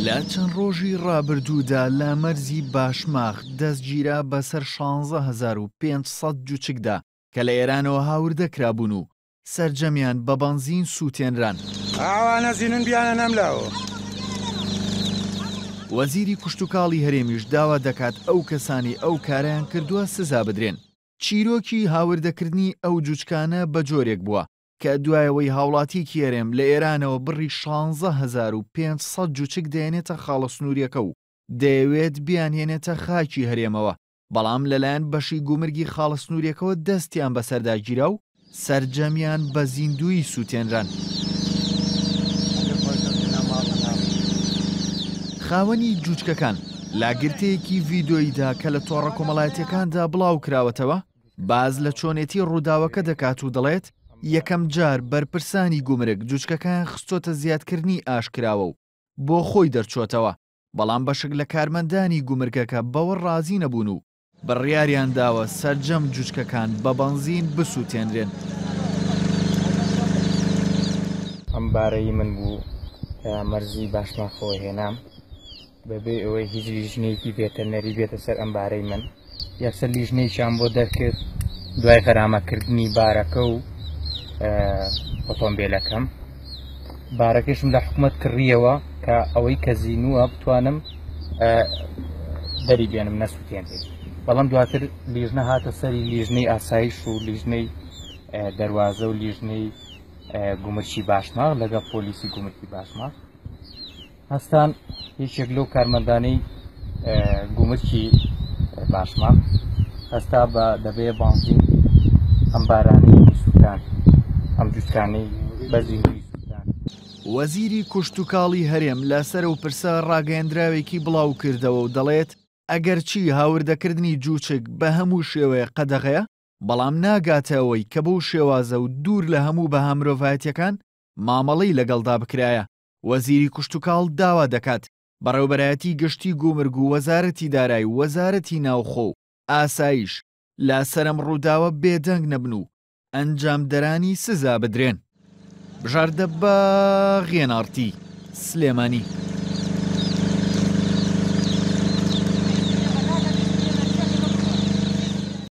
لە چەند ڕۆژی ڕابردوودا لە مەرزی باشماغ دەستگیرا بەسەر 16,500 جوچکدا کە لە ئێرانەوە هاوردەکرابوون و سەرجەمیان بە بەنزین سووتێنران. ئاوانە زیینن بیانە نەملاوە. وەزیری کوشتتوکاڵی هەرێمیش داوا دەکات ئەو کەسانی ئەو کارەیان کردووە سزا بدرێن. چیرۆکی هاوردەکردنی ئەو جوچکانە بە جۆرێک بووە کە دوایەوەی هاوڵاتیەکی هەرێم لە ئێرانەوە بڕی 16,500 جوچک دێنێتە خاڵە سنووریەکە و دەیەوێت بیانهێنێتە خاکی هەرێمەوە، بەڵام لەلایەن بەشی گومرگی خاڵە سنووریەکەوە دەستیان بەسەرداگیرا و سەرجەمیان بە زیندوی سووتێنران. خاوەنی جوچکەکان لاگرتەیەکی ڤیدۆییدا کە لە تۆڕە کۆمەڵایەتیەکاندا بڵاو کراوەتەوە باز لە چۆنێتی ڕووداوەکە دەکات و دەڵێت یەکەم جار بەرپرسانی گومرگ جوچکەکان خستۆتە زیادکردنی ئاشکراوە و بۆ خۆی دەرچۆتەوە، بەڵام بەشک لە کارمەندانی گومرگەکە بەوە ڕازی نەبوون و بڕیاریان داوە سەرجەم جوچکەکان بە بەنزین بسووتێنرێن. ئەم بارەی من بوو مەرزی باشماخۆ هێنام بەبێ ئەوەی هیچ لیژنەیەکی ڤێتەرنەری بێتە سەر ئەم بارەی من. یەکسەر لیژنەیەکیان بۆ دەرکرد دوای خەرامەکردنی بارەکە و ئۆتۆمبیلەکەم. بارەکەشم لە حکومەت کڕیەوە کە ئەوەی کە زیینووە بتوانم دەری بێنم نەسووتێنێت، بەڵام دواتر لیژنە هاتە سەری لیژنەی ئاسایش و لیژنەی دەواازە و لیژنەی گومرچی باشماغ لەگەڵ پۆلیسی گومرکی باشماغ. هەستان هیچێک لەو کارمەندانەی گومرکی باشماغ هەستا بە دەبێ بانزین ئەم بارانەی سووتان ئەم جوچکانەی بەزیینی سووتان. وەزیری کوشتتوکاڵی هەرێم لەسەر و پرسە ڕاگەیەندراوێکی بڵاو کردەوە و دەڵێت ئەگەر چی هاوردەکردنی جوچک بە هەموو شێوەیە قەدەغەیە، بەڵام ناگاتەوەی کە بەو شێوازە و دوور لە هەموو بەها مرۆڤایەتیەکان مامەڵەی لەگەڵدا بکرایە. وەزیری کوشتتوکاڵ داوا دەکات بەڕێوەبەرایەتی گشتی گومرگ و وەزارەتی دارایی و وەزارەتی ناوخۆ و ئاسایش لا سەرم ڕووداوە بێدەنگ نەبن و ئەنجامدەرانی سزا بدرێن. بژاردە بە غێناڕتی سلێمانی.